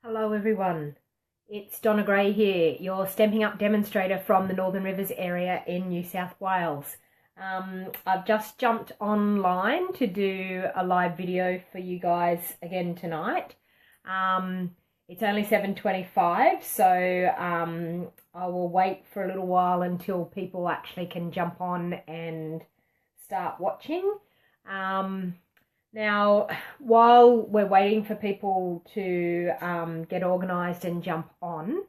Hello everyone, it's Donna Gray here, your Stampin' Up demonstrator from the Northern Rivers area in New South Wales. I've just jumped online to do a live video for you guys again tonight. It's only 7:25, so I will wait for a little while until people actually can jump on and start watching. Now, while we're waiting for people to get organised and jump on,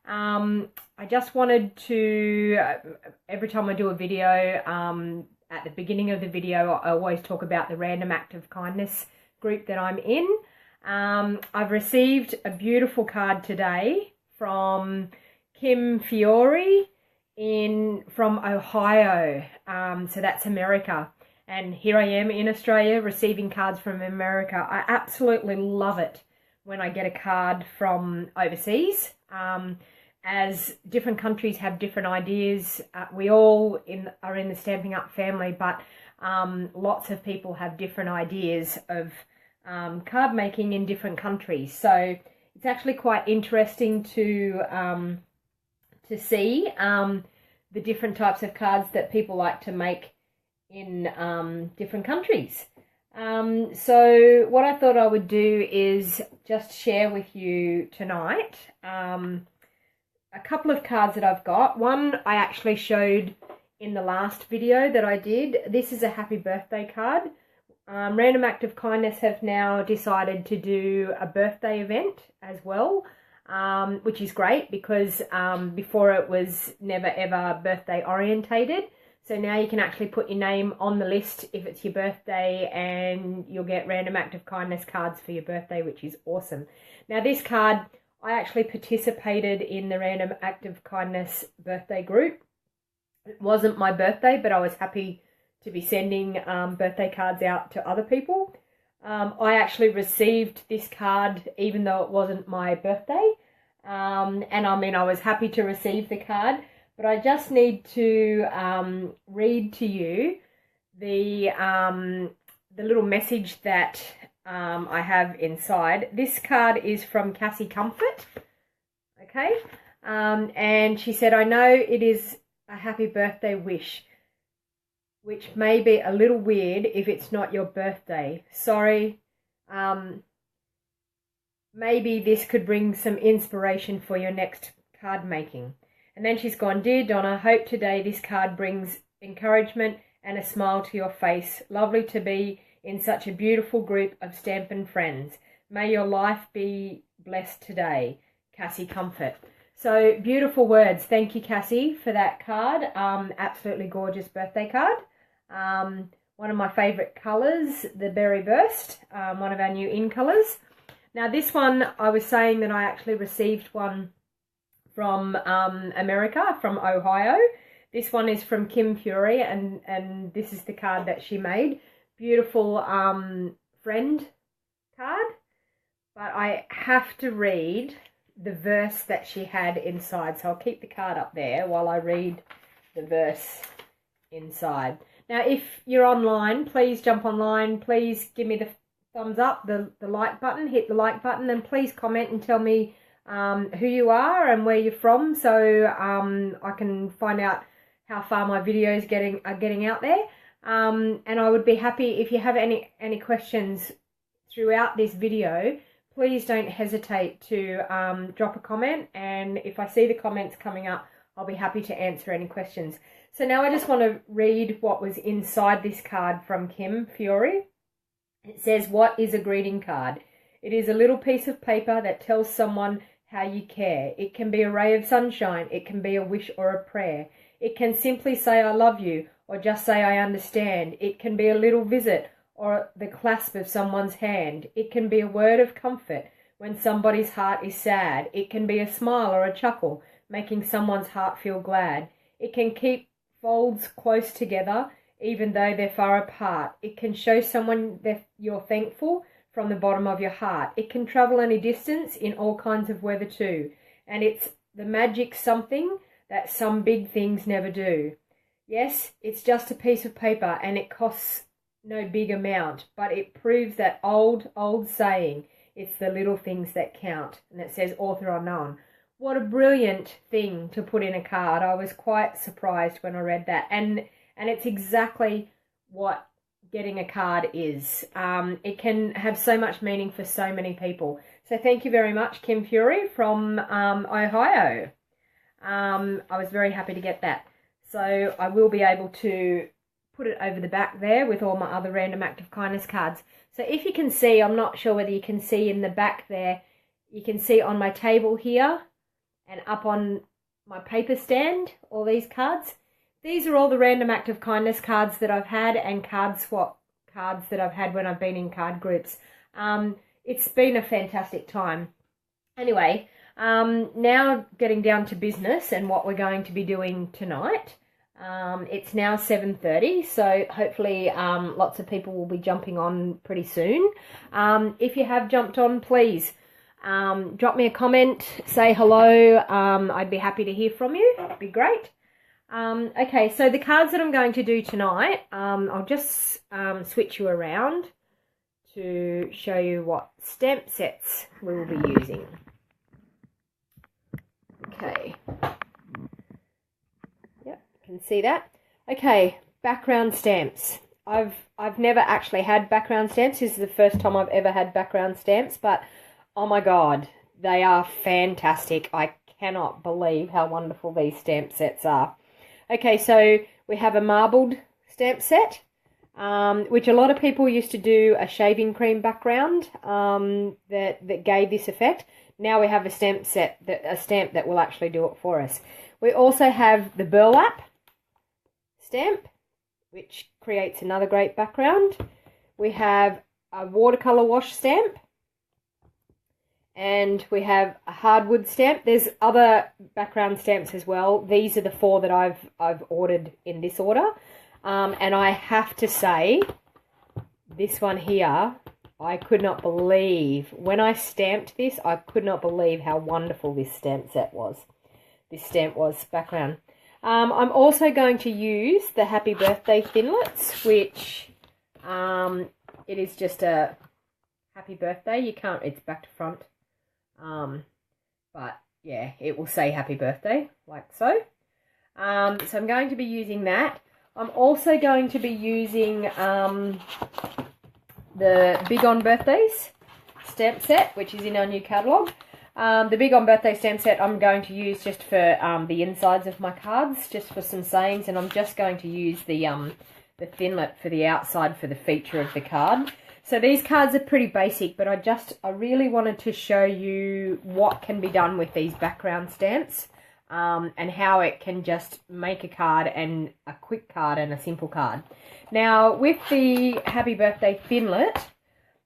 I just wanted to, every time I do a video, at the beginning of the video, I always talk about the Random Act of Kindness group that I'm in. I've received a beautiful card today from Kim Fiore from Ohio, so that's America. And here I am in Australia receiving cards from America. I absolutely love it when I get a card from overseas. As different countries have different ideas, we all are in the Stampin' Up family, but lots of people have different ideas of card making in different countries. So it's actually quite interesting to see the different types of cards that people like to make in different countries. So what I thought I would do is just share with you tonight a couple of cards that I've got. One I actually showed in the last video that I did. This is a happy birthday card. Random Act of Kindness have now decided to do a birthday event as well, which is great because before it was never ever birthday orientated. So now you can actually put your name on the list if it's your birthday, and you'll get Random Act of Kindness cards for your birthday, which is awesome. Now this card, I actually participated in the Random Act of Kindness birthday group. It wasn't my birthday, but I was happy to be sending birthday cards out to other people. I actually received this card even though it wasn't my birthday. And I mean, I was happy to receive the card. But I just need to read to you the little message that I have inside. This card is from Cassie Comfort, okay? And she said, I know it is a happy birthday wish, which may be a little weird if it's not your birthday. Sorry. Maybe this could bring some inspiration for your next card making. And then she's gone, Dear Donna, hope today this card brings encouragement and a smile to your face. Lovely to be in such a beautiful group of Stampin' friends. May your life be blessed today. Cassie Comfort. So beautiful words. Thank you, Cassie, for that card. Absolutely gorgeous birthday card. One of my favourite colours, the Berry Burst, one of our new in colours. Now this one, I was saying that I actually received one from America, from Ohio. This one is from Kim Fiore, and this is the card that she made. Beautiful friend card. But I have to read the verse that she had inside, so I'll keep the card up there while I read the verse inside. Now, if you're online, please jump online. Please give me the thumbs up, the like button, hit the like button, and please comment and tell me who you are and where you're from, so I can find out how far my videos are getting out there. And I would be happy if you have any questions throughout this video. Please don't hesitate to drop a comment, and if I see the comments coming up, I'll be happy to answer any questions. So now I just want to read what was inside this card from Kim Fiore. It says, what is a greeting card? It is a little piece of paper that tells someone how you care. It can be a ray of sunshine. It can be a wish or a prayer. It can simply say, I love you, or just say, I understand. It can be a little visit or the clasp of someone's hand. It can be a word of comfort when somebody's heart is sad. It can be a smile or a chuckle, making someone's heart feel glad. It can keep folds close together, even though they're far apart. It can show someone that you're thankful from the bottom of your heart. It can travel any distance in all kinds of weather too. And it's the magic something that some big things never do. Yes, it's just a piece of paper and it costs no big amount, but it proves that old saying, It's the little things that count. And it says author unknown. What a brilliant thing to put in a card. I was quite surprised when I read that. And it's exactly what getting a card is. It can have so much meaning for so many people. So thank you very much, Kim Fury from Ohio. I was very happy to get that. So I will be able to put it over the back there with all my other random act of kindness cards. So if you can see, I'm not sure whether you can see in the back there, you can see on my table here and up on my paper stand, all these cards. These are all the random act of kindness cards that I've had and card swap cards that I've had when I've been in card groups. It's been a fantastic time. Anyway, now getting down to business and what we're going to be doing tonight. It's now 7:30, so hopefully lots of people will be jumping on pretty soon. If you have jumped on, please drop me a comment, say hello. I'd be happy to hear from you. It'd be great. Okay, so the cards that I'm going to do tonight, I'll just switch you around to show you what stamp sets we will be using. Okay. Yep, can see that. Okay, background stamps. I've never actually had background stamps. This is the first time I've ever had background stamps, but oh my God, they are fantastic. I cannot believe how wonderful these stamp sets are. Okay, so we have a marbled stamp set, which a lot of people used to do a shaving cream background that gave this effect. Now we have a stamp set, a stamp that will actually do it for us. We also have the Burlap stamp, which creates another great background. We have a watercolor wash stamp, and we have a hardwood stamp. There's other background stamps as well. These are the 4 that I've ordered in this order. And I have to say, this one here, I could not believe, when I stamped this, I could not believe how wonderful this stamp set was. This stamp was background. I'm also going to use the Happy Birthday Thinlits, which it is just a happy birthday. You can't, it's back to front. But yeah, it will say happy birthday, like so. So I'm going to be using that. I'm also going to be using the Big on Birthdays stamp set, which is in our new catalogue. The Big on Birthday stamp set I'm going to use just for the insides of my cards, just for some sayings, and I'm just going to use the Thinlet for the outside for the feature of the card. So these cards are pretty basic, but I really wanted to show you what can be done with these background stamps. And how it can just make a card, and a quick card and a simple card. Now, with the Happy Birthday Thinlet,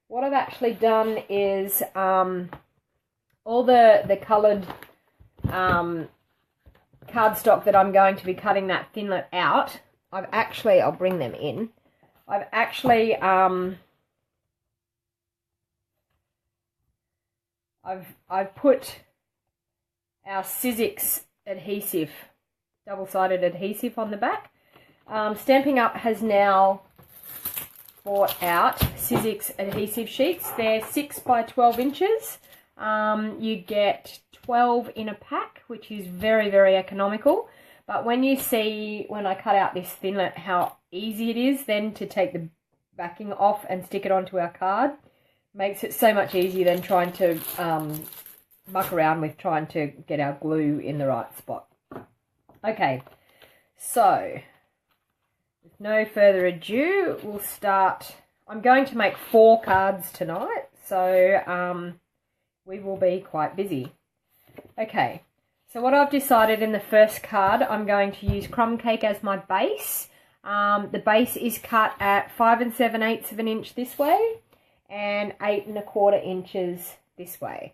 what I've actually done is all the coloured cardstock that I'm going to be cutting that Thinlet out, I'll bring them in. I've put our Sizzix adhesive, double-sided adhesive on the back. Stampin' Up has now bought out Sizzix adhesive sheets. They're 6 by 12 inches. You get 12 in a pack, which is very, very economical. But when you see, when I cut out this Thinlet, how easy it is then to take the backing off and stick it onto our card, makes it so much easier than trying to muck around with trying to get our glue in the right spot. Okay, so with no further ado, we'll start. I'm going to make 4 cards tonight, so we will be quite busy. Okay, so what I've decided in the first card, I'm going to use crumb cake as my base. The base is cut at 5 7/8 of an inch this way and 8 1/4 inches this way.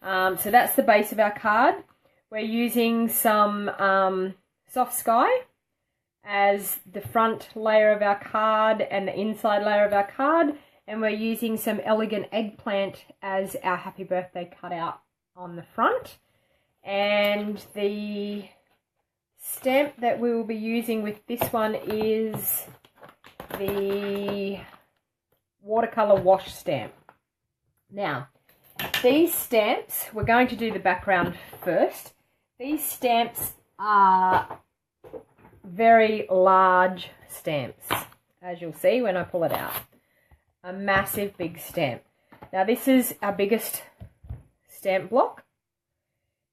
So that's the base of our card. We're using some Soft Sky as the front layer of our card and the inside layer of our card, and we're using some Elegant Eggplant as our Happy Birthday cutout on the front. And the stamp that we will be using with this one is the watercolor wash stamp. Now, these stamps, we're going to do the background first. These stamps are very large stamps, as you'll see when I pull it out. A massive big stamp. Now this is our biggest stamp block.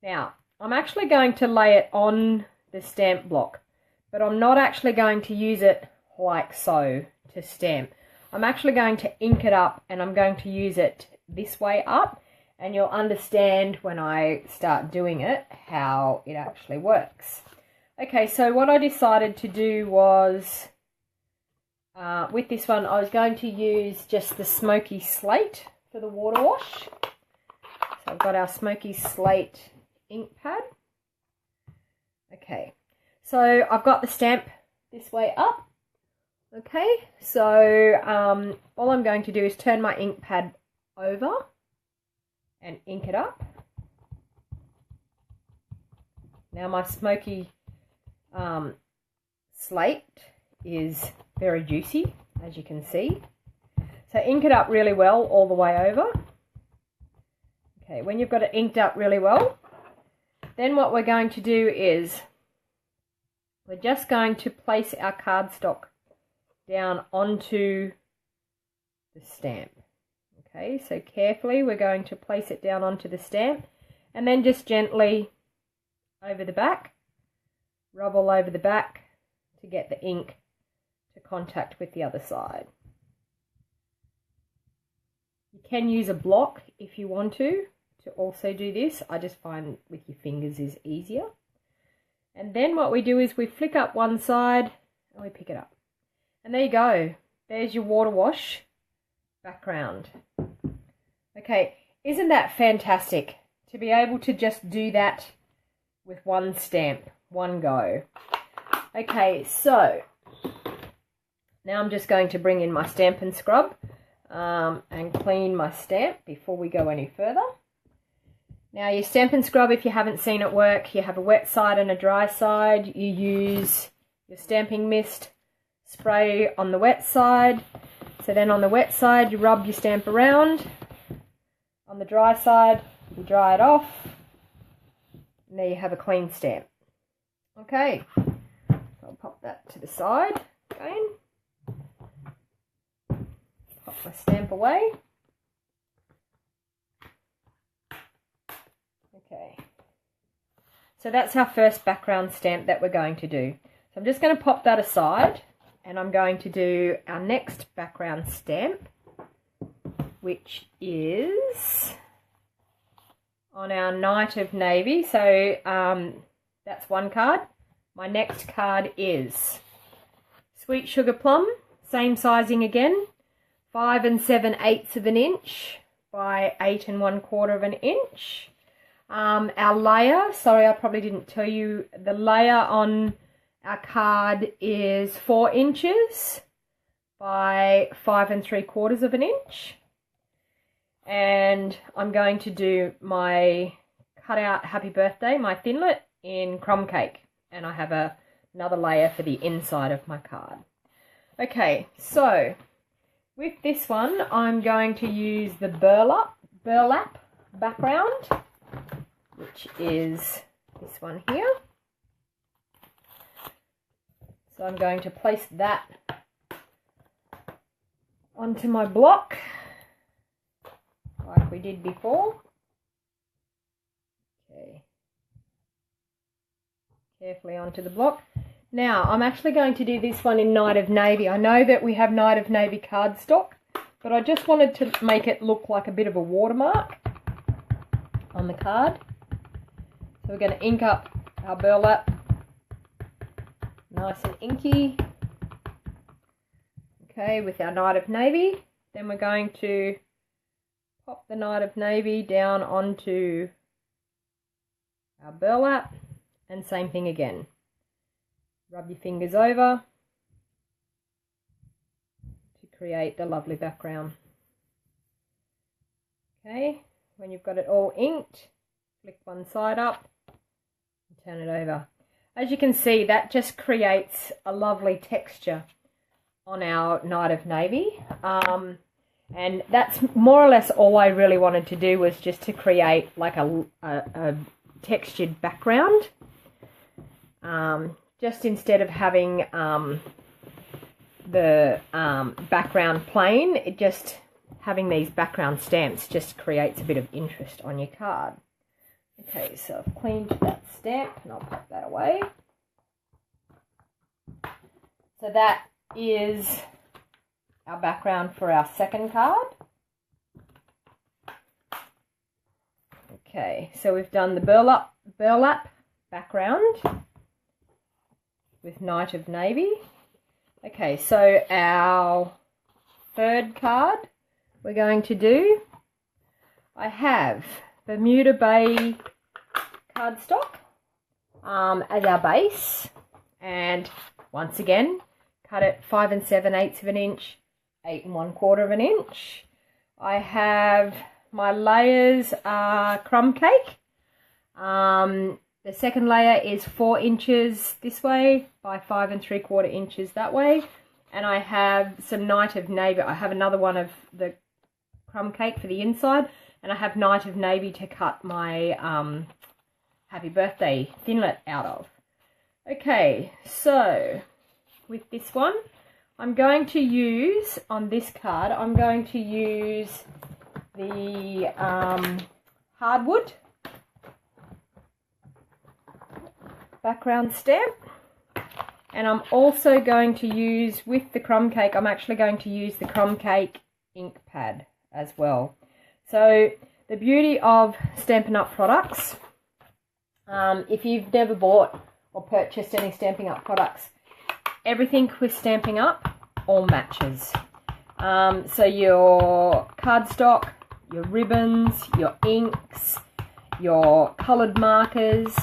Now I'm actually going to lay it on the stamp block, but I'm not actually going to use it like so to stamp. I'm actually going to ink it up, and I'm going to use it this way up, and you'll understand when I start doing it how it actually works. Okay, so what I decided to do was, with this one, I was going to use just the smoky slate for the water wash. So I've got our smoky slate ink pad. Okay, so I've got the stamp this way up. Okay, so all I'm going to do is turn my ink pad over and ink it up. Now my smoky slate is very juicy, as you can see. So ink it up really well all the way over. Okay, when you've got it inked up really well, then what we're going to do is we're just going to place our cardstock down onto the stamp. Okay, so carefully we're going to place it down onto the stamp, and then just gently over the back, rub all over the back to get the ink to contact with the other side. You can use a block if you want to also do this. I just find with your fingers is easier. And then what we do is we flick up one side and we pick it up. And there you go. There's your water wash background. Okay, isn't that fantastic to be able to just do that with one stamp, one go? Okay, so now I'm just going to bring in my Stampin' scrub and clean my stamp before we go any further. Now your Stampin' scrub, if you haven't seen it work, you have a wet side and a dry side. You use your stamping mist spray on the wet side. So then on the wet side you rub your stamp around. On the dry side you dry it off. And there you have a clean stamp. Okay, so I'll pop that to the side again. Pop my stamp away. Okay, so that's our first background stamp that we're going to do. So I'm just going to pop that aside, and I'm going to do our next background stamp, which is on our Night of Navy. So that's one card. My next card is Sweet Sugar Plum, same sizing again, 5 7/8 of an inch by 8 1/4 of an inch. Our layer, sorry I probably didn't tell you, the layer on our card is 4 inches by 5 3/4 of an inch. And I'm going to do my cutout Happy Birthday, my thinlet, in crumb cake. And I have another layer for the inside of my card. Okay, so with this one, I'm going to use the burlap background, which is this one here. So I'm going to place that onto my block like we did before. Okay, carefully onto the block. Now I'm actually going to do this one in Night of Navy. I know that we have Night of Navy cardstock, but I just wanted to make it look like a bit of a watermark on the card. So we're going to ink up our burlap nice and inky. Okay, with our Night of Navy. Then we're going to pop the Night of Navy down onto our burlap, and same thing again. Rub your fingers over to create the lovely background. Okay, when you've got it all inked, flick one side up and turn it over. As you can see, that just creates a lovely texture on our Night of Navy. And that's more or less all I really wanted to do, was just to create like a textured background. Just instead of having the background plain, it just having these background stamps just creates a bit of interest on your card. Okay, so I've cleaned that stamp and I'll pop that away. So that is our background for our second card. Okay, so we've done the burlap background with Knight of Navy. Okay, so our third card we're going to do, I have Bermuda Bay cardstock as our base, and once again cut it 5 7/8 of an inch, 8 1/4 of an inch. I have my layers are crumb cake. The second layer is 4 inches this way by 5 3/4 inches that way, and I have some Knight of Navy. I have another one of the crumb cake for the inside, and I have Knight of Navy to cut my happy birthday thinlet out of. Okay, so with this one, I'm going to use, on this card, I'm going to use the Hardwood background stamp, and I'm also going to use, with the crumb cake, I'm actually going to use the crumb cake ink pad as well. So the beauty of Stampin' Up products, if you've never bought or purchased any Stampin' Up products, everything with Stampin' Up all matches. So your cardstock, your ribbons, your inks, your coloured markers,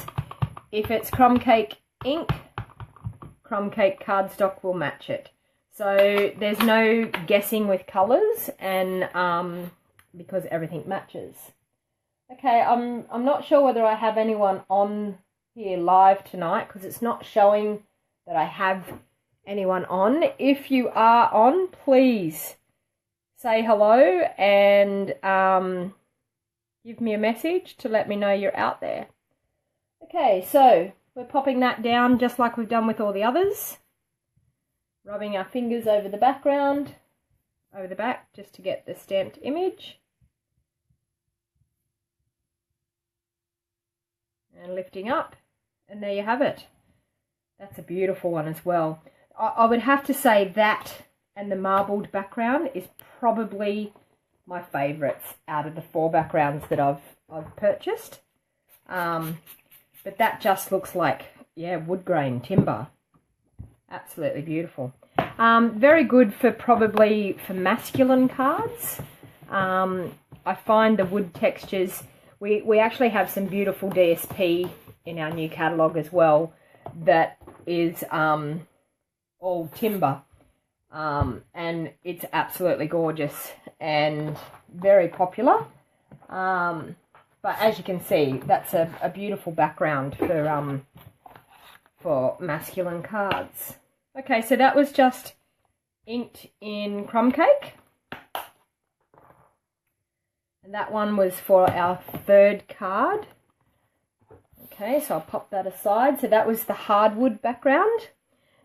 if it's crumb cake ink, crumb cake cardstock will match it. So there's no guessing with colours, and because everything matches. Okay, I'm not sure whether I have anyone on here live tonight, because it's not showing that I have anyone on. If you are on, please say hello and give me a message to let me know you're out there. Okay, so we're popping that down just like we've done with all the others. Rubbing our fingers over the background, over the back, just to get the stamped image. And lifting up, and there you have it. That's a beautiful one as well. I would have to say that and the marbled background is probably my favourites out of the 4 backgrounds that I've purchased. But that just looks like, yeah, wood grain timber. Absolutely beautiful. Very good for probably for masculine cards. I find the wood textures, we actually have some beautiful DSP in our new catalogue as well that is all timber, and it's absolutely gorgeous and very popular. But as you can see, that's a beautiful background for masculine cards. Okay, so that was just inked in crumb cake. And that one was for our third card. Okay, so I'll pop that aside. So that was the Hardwood background.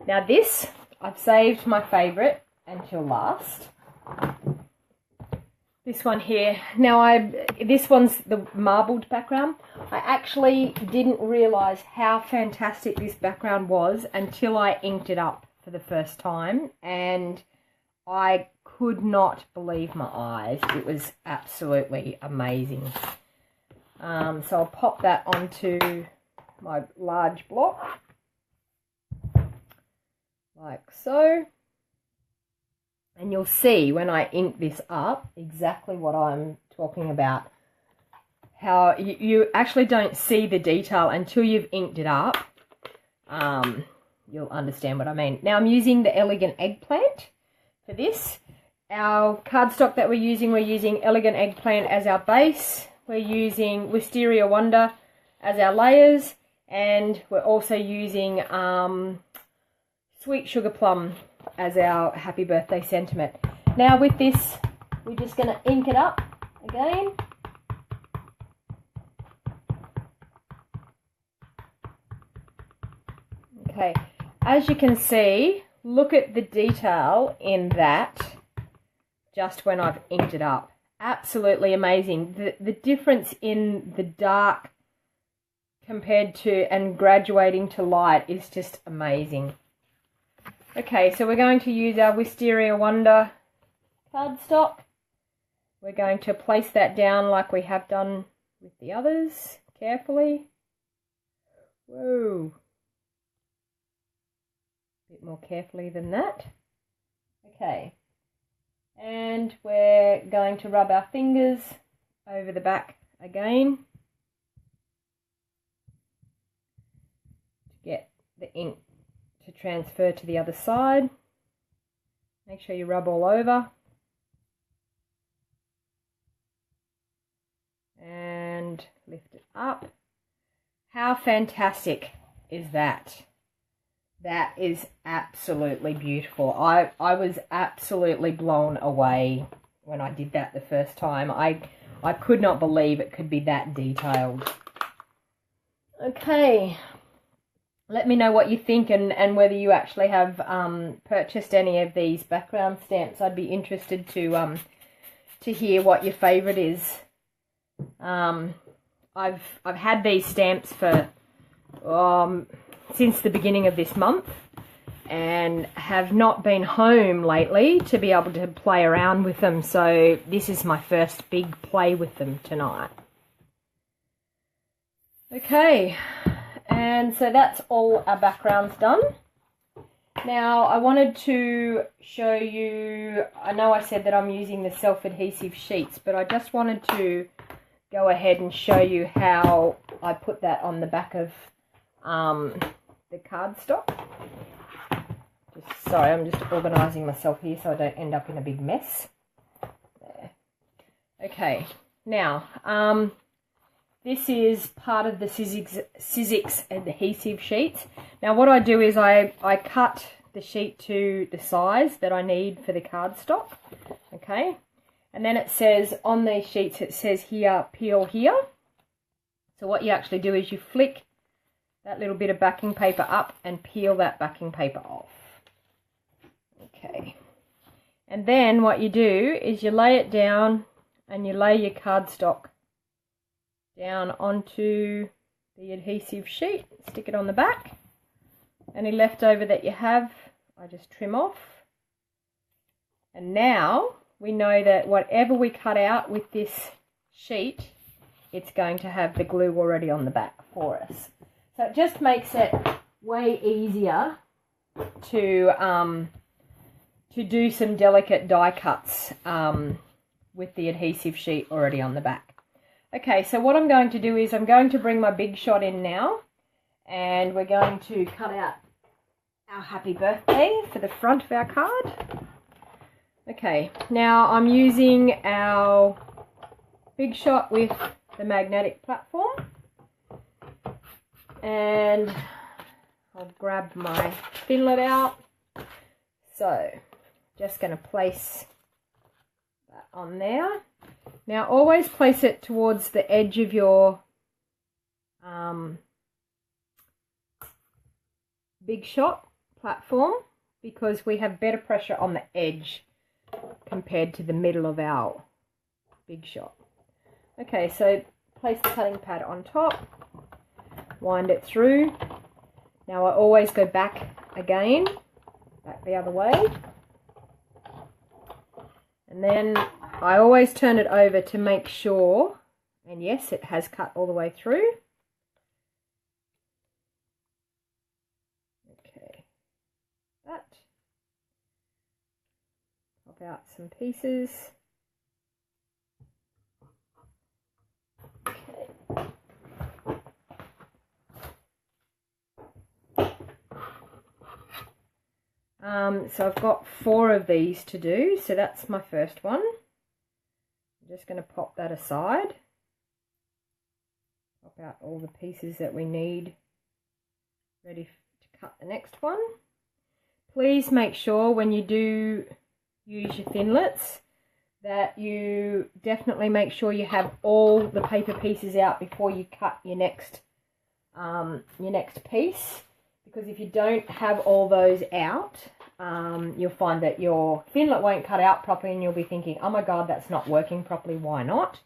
Now this, I've saved my favourite until last. This one here. Now this one's the marbled background. I actually didn't realise how fantastic this background was until I inked it up for the first time, and I could not believe my eyes. It was absolutely amazing. So I'll pop that onto my large block, like so. And you'll see when I ink this up exactly what I'm talking about. How you actually don't see the detail until you've inked it up. You'll understand what I mean. Now I'm using the Elegant Eggplant for this. Our cardstock that we're using Elegant Eggplant as our base. We're using Wisteria Wonder as our layers. And we're also using Sweet Sugar Plum as our happy birthday sentiment. Now with this we're just going to ink it up again. Okay, as you can see, look at the detail in that just when I've inked it up. Absolutely amazing. The difference in the dark compared to and graduating to light is just amazing. Okay, so we're going to use our Wisteria Wonder cardstock. We're going to place that down like we have done with the others, carefully. Whoa. A bit more carefully than that. Okay. And we're going to rub our fingers over the back again to get the ink to transfer to the other side. Make sure you rub all over. And lift it up. How fantastic is that? That is absolutely beautiful. I was absolutely blown away when I did that the first time. I could not believe it could be that detailed. Okay, let me know what you think and whether you actually have purchased any of these background stamps. I'd be interested to hear what your favourite is. I've had these stamps for since the beginning of this month and have not been home lately to be able to play around with them, so this is my first big play with them tonight. Okay, and so that's all our backgrounds done. Now I wanted to show you, I know I said that I'm using the self-adhesive sheets, but I just wanted to go ahead and show you how I put that on the back of the cardstock. Sorry, I'm just organising myself here so I don't end up in a big mess. There. Okay, now this is part of the Sizzix adhesive sheets. Now what I do is I cut the sheet to the size that I need for the cardstock. Okay, and then it says on these sheets, it says here, peel here. So what you actually do is you flick that little bit of backing paper up and peel that backing paper off. Okay, and then what you do is you lay it down and you lay your cardstock down onto the adhesive sheet, stick it on the back. Any leftover that you have, I just trim off. And now we know that whatever we cut out with this sheet, it's going to have the glue already on the back for us. So it just makes it way easier to do some delicate die cuts with the adhesive sheet already on the back. Okay, so what I'm going to do is I'm going to bring my big shot in now, and we're going to cut out our happy birthday for the front of our card. Okay, now I'm using our big shot with the magnetic platform, and I'll grab my Thinlet out. So just going to place that on there. Now always place it towards the edge of your big shot platform, because we have better pressure on the edge compared to the middle of our big shot. Okay, so place the cutting pad on top, wind it through. Now I always go back again, back the other way, and then I always turn it over to make sure, and yes, it has cut all the way through. Okay, that. Pop out some pieces. Okay. So I've got 4 of these to do, so that's my first one. I'm just going to pop that aside. Pop out all the pieces that we need ready to cut the next one. Please make sure when you do use your Thinlets that you definitely make sure you have all the paper pieces out before you cut your next piece, because if you don't have all those out, you'll find that your Thinlet won't cut out properly, and you'll be thinking, oh my god, that's not working properly, why not?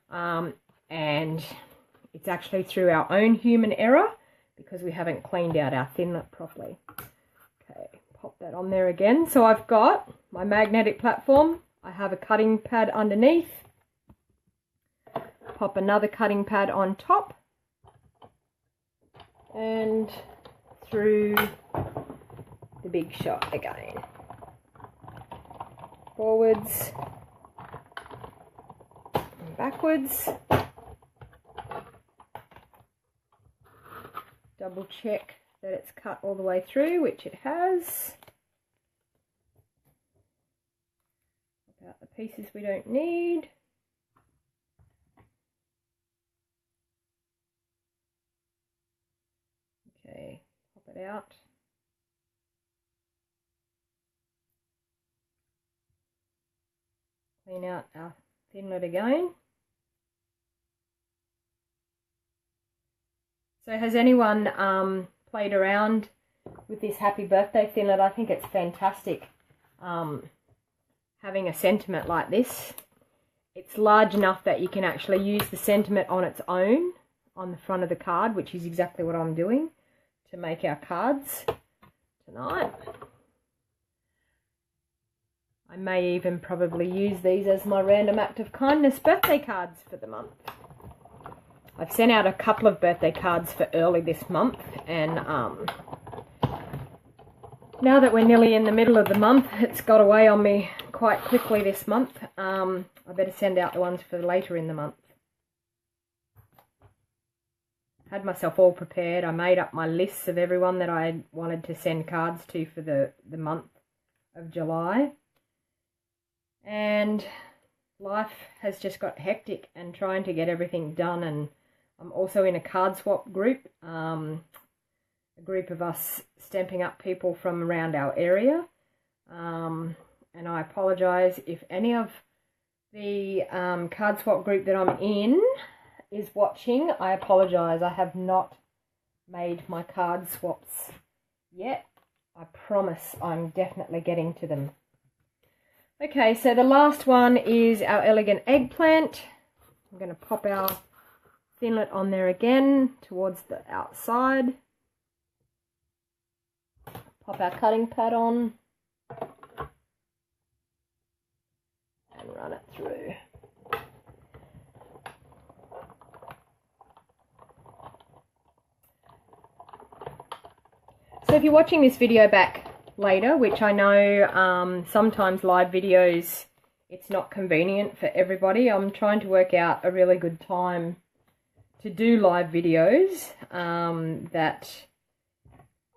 And it's actually through our own human error, because we haven't cleaned out our Thinlet properly. Okay, pop that on there again. So I've got my magnetic platform, I have a cutting pad underneath, pop another cutting pad on top, and through the big shot again. Forwards and backwards. Double check that it's cut all the way through, which it has. Pop out the pieces we don't need. Okay, pop it out. Clean out our Thinlet again. So has anyone played around with this happy birthday Thinlet? I think it's fantastic having a sentiment like this. It's large enough that you can actually use the sentiment on its own on the front of the card, which is exactly what I'm doing to make our cards tonight. I may even probably use these as my random act of kindness birthday cards for the month. I've sent out a couple of birthday cards for early this month, and now that we're nearly in the middle of the month, it's got away on me quite quickly this month. I better send out the ones for later in the month. Had myself all prepared. I made up my lists of everyone that I wanted to send cards to for the month of July. And life has just got hectic and trying to get everything done, and I'm also in a card swap group, a group of us stamping up people from around our area, and I apologise if any of the card swap group that I'm in is watching. I apologise, I have not made my card swaps yet. I promise I'm definitely getting to them. Okay, so the last one is our elegant eggplant. I'm going to pop our Thinlet on there again towards the outside. Pop our cutting pad on and run it through. So if you're watching this video back later, which I know sometimes live videos, it's not convenient for everybody. I'm trying to work out a really good time to do live videos that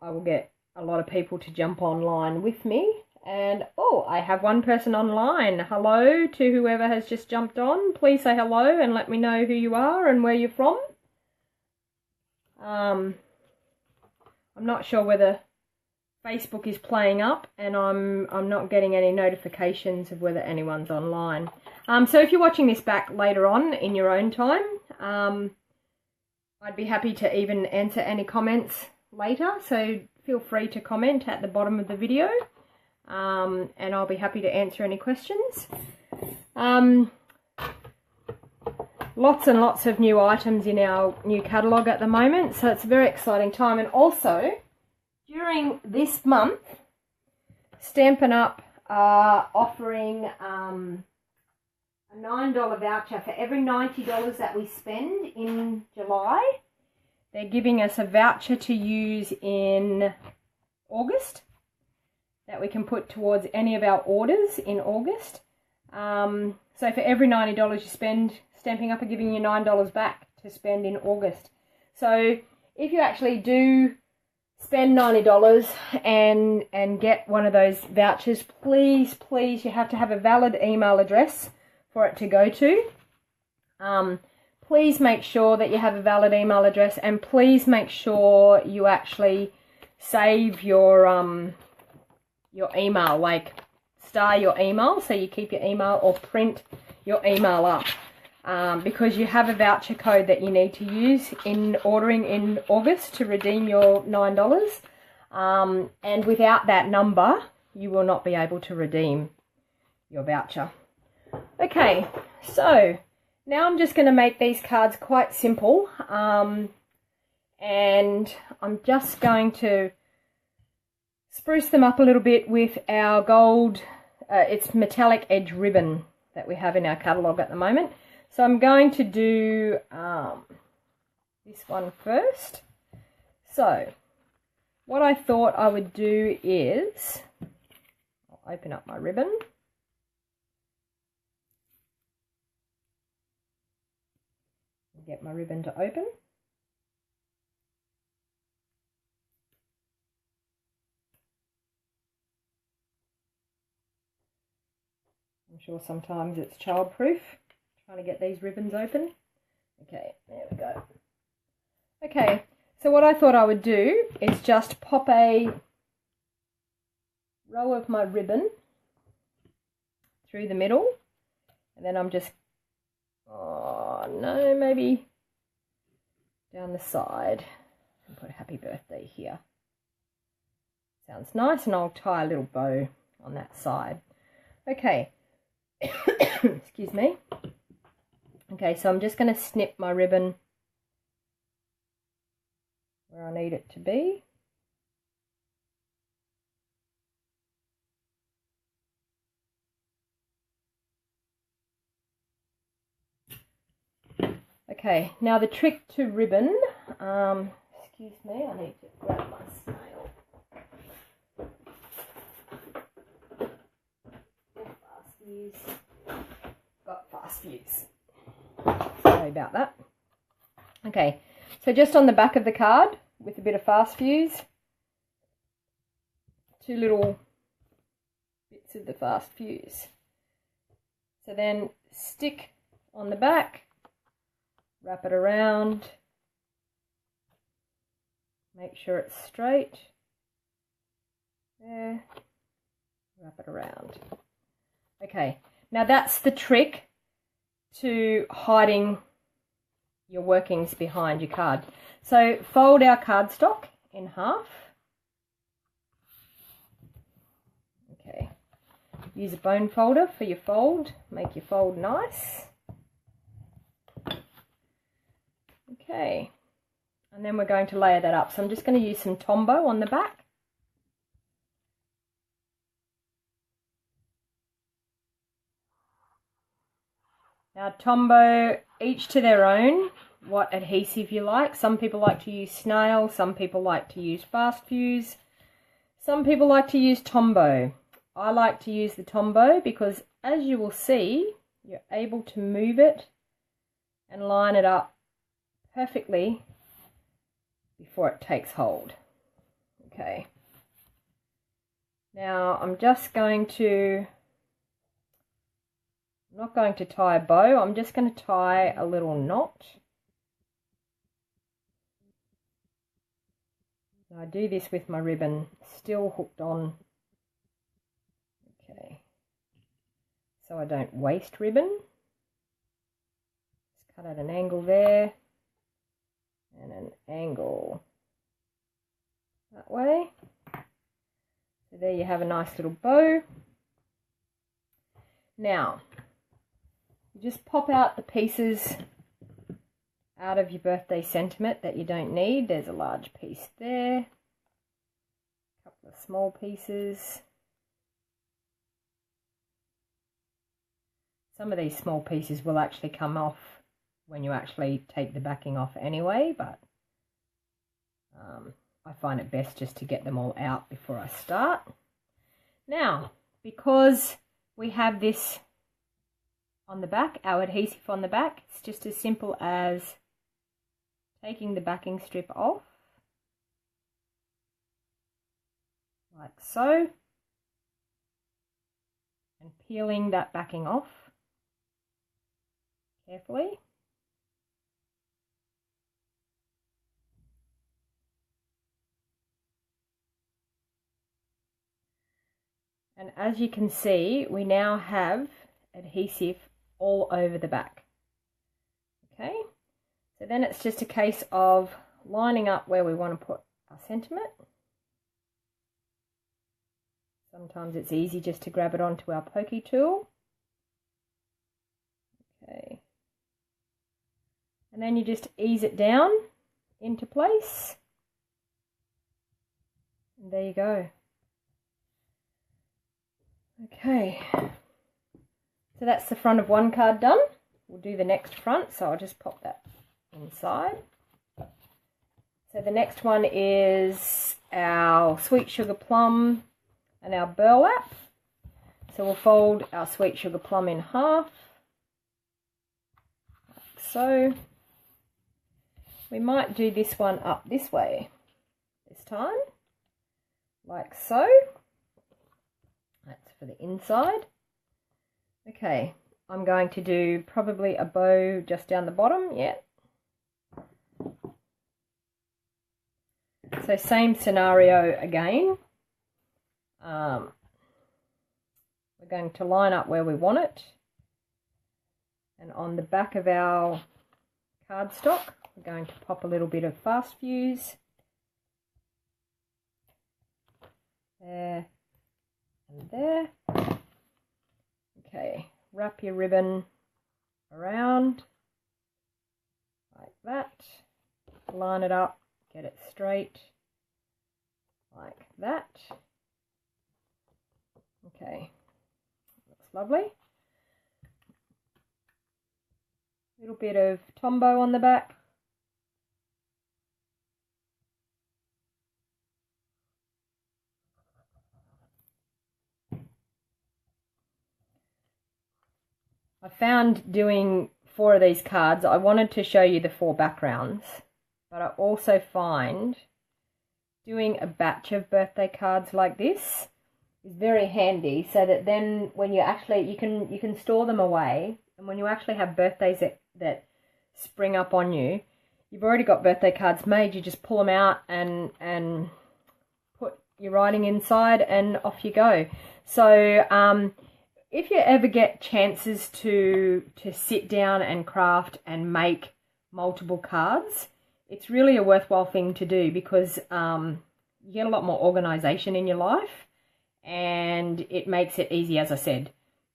I will get a lot of people to jump online with me. And oh, I have one person online. Hello to whoever has just jumped on. Please say hello and let me know who you are and where you're from. I'm not sure whether Facebook is playing up, and I'm not getting any notifications of whether anyone's online. So if you're watching this back later on in your own time, I'd be happy to even answer any comments later. So feel free to comment at the bottom of the video, and I'll be happy to answer any questions. Lots and lots of new items in our new catalogue at the moment, so it's a very exciting time. And also, during this month, Stampin' Up! Are offering a $9 voucher for every $90 that we spend in July. They're giving us a voucher to use in August that we can put towards any of our orders in August. So for every $90 you spend, Stampin' Up! Are giving you $9 back to spend in August. So if you actually do spend $90 and get one of those vouchers, please, you have to have a valid email address for it to go to. Please make sure that you have a valid email address, and please make sure you actually save your email, like star your email, so you keep your email, or print your email up, because you have a voucher code that you need to use in ordering in August to redeem your $9. And without that number, you will not be able to redeem your voucher. Okay, so now I'm just going to make these cards quite simple, and I'm just going to spruce them up a little bit with our gold, it's metallic edge ribbon that we have in our catalogue at the moment. So I'm going to do this one first. So what I thought I would do is, I'll open up my ribbon. Get my ribbon to open. I'm sure sometimes it's childproof trying to get these ribbons open. Okay, there we go. Okay, so what I thought I would do is just pop a row of my ribbon through the middle, and then I'm just, oh no, maybe down the side, and put a happy birthday here. Sounds nice, and I'll tie a little bow on that side. Okay. Excuse me. Okay, so I'm just going to snip my ribbon where I need it to be. Okay, now the trick to ribbon, excuse me, I need to grab my snail. Fast fuse. Got fast fuse. Sorry about that. Okay, so just on the back of the card with a bit of fast fuse, 2 little bits of the fast fuse. So then stick on the back, wrap it around, make sure it's straight, there, wrap it around. Okay, now that's the trick to hiding your workings behind your card. So fold our cardstock in half. Okay, use a bone folder for your fold, make your fold nice. Okay, and then we're going to layer that up. So I'm just going to use some Tombow on the back. Now Tombow, each to their own, what adhesive you like. Some people like to use snail, some people like to use fast fuse, some people like to use Tombow. I like to use the Tombow because, as you will see, you're able to move it and line it up perfectly before it takes hold. Okay, now I'm just going to, I'm not going to tie a bow, I'm just going to tie a little knot. Now I do this with my ribbon still hooked on, okay, so I don't waste ribbon. Just cut at an angle there and an angle that way. So there you have a nice little bow. Now you just pop out the pieces out of your birthday sentiment that you don't need. There's a large piece there, a couple of small pieces. Some of these small pieces will actually come off when you actually take the backing off anyway, but I find it best just to get them all out before I start. Now, because we have this on the back, our adhesive on the back, it's just as simple as taking the backing strip off, like so, and peeling that backing off carefully. And as you can see, we now have adhesive all over the back. Okay, so then it's just a case of lining up where we want to put our sentiment. Sometimes it's easy just to grab it onto our pokey tool. Okay, and then you just ease it down into place. And there you go. Okay, so that's the front of one card done. We'll do the next front, so I'll just pop that inside. So the next one is our Sweet Sugar Plum and our Burlap. So we'll fold our Sweet Sugar Plum in half, like so. We might do this one up this way this time, like so. That's for the inside. Okay, I'm going to do probably a bow just down the bottom, yeah. So same scenario again. We're going to line up where we want it. And on the back of our cardstock, we're going to pop a little bit of fast fuse. There. And there. Okay, wrap your ribbon around like that, line it up, get it straight like that. Okay, looks lovely. Little bit of Tombow on the back. I found doing 4 of these cards, I wanted to show you the 4 backgrounds, but I also find doing a batch of birthday cards like this is very handy, so that then when you actually, you can store them away, and when you actually have birthdays that spring up on you, you've already got birthday cards made, you just pull them out and put your writing inside and off you go. So if you ever get chances to sit down and craft and make multiple cards, it's really a worthwhile thing to do, because you get a lot more organisation in your life, and it makes it easy, as I said,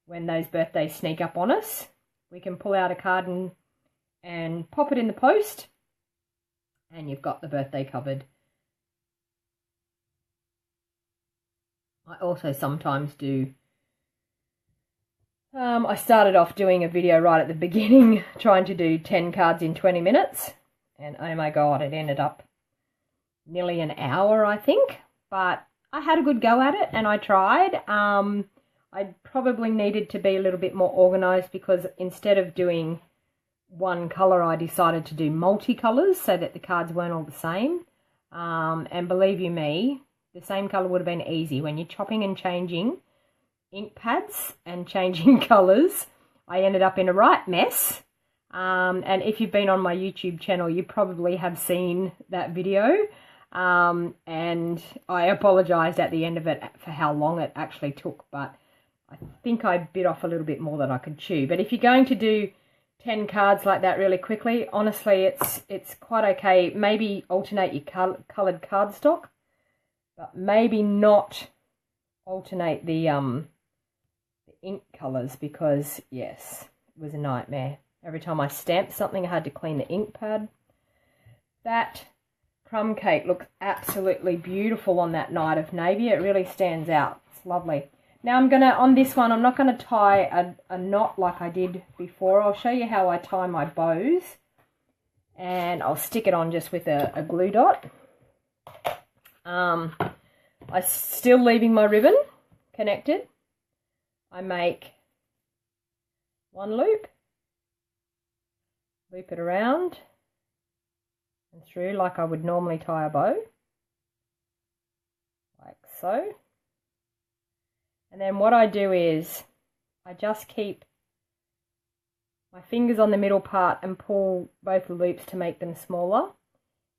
when those birthdays sneak up on us. We can pull out a card and pop it in the post, and you've got the birthday covered. I also sometimes do I started off doing a video right at the beginning trying to do 10 cards in 20 minutes, and oh my god, it ended up nearly an hour, I think, but I had a good go at it and I tried. I probably needed to be a little bit more organised, because instead of doing one colour, I decided to do multicolours so that the cards weren't all the same. And believe you me, the same colour would have been easy. When you're chopping and changing ink pads and changing colours, I ended up in a right mess. And if you've been on my YouTube channel, you probably have seen that video. And I apologised at the end of it for how long it actually took, but I think I bit off a little bit more than I could chew. But if you're going to do 10 cards like that really quickly, honestly, it's quite okay. Maybe alternate your coloured cardstock, but maybe not alternate the ink colours, because yes, it was a nightmare. Every time I stamped something, I had to clean the ink pad. That crumb cake looks absolutely beautiful on that night of navy. It really stands out. It's lovely. Now I'm gonna, on this one, I'm not gonna tie a knot like I did before. I'll show you how I tie my bows, and I'll stick it on just with a glue dot. I'm still leaving my ribbon connected. I make one loop, loop it around and through like I would normally tie a bow, like so. And then what I do is I just keep my fingers on the middle part and pull both the loops to make them smaller,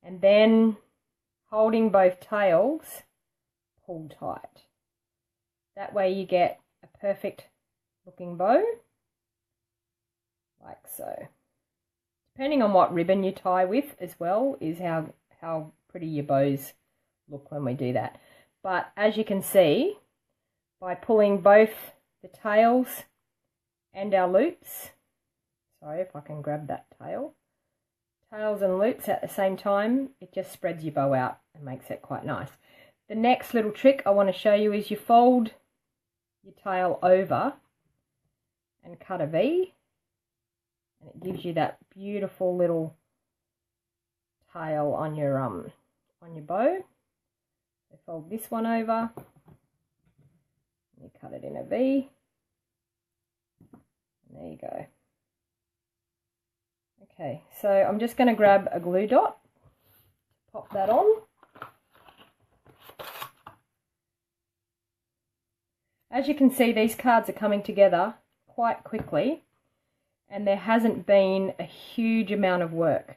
and then holding both tails, pull tight. That way you get a perfect looking bow, like so. Depending on what ribbon you tie with as well is how pretty your bows look when we do that. But as you can see, by pulling both the tails and our loops, sorry if I can grab that tails and loops at the same time, it just spreads your bow out and makes it quite nice. The next little trick I want to show you is you fold your tail over and cut a V, and it gives you that beautiful little tail on your bow. So fold this one over, and you cut it in a V, and there you go. Okay, so I'm just going to grab a glue dot, pop that on. As you can see, these cards are coming together quite quickly, and there hasn't been a huge amount of work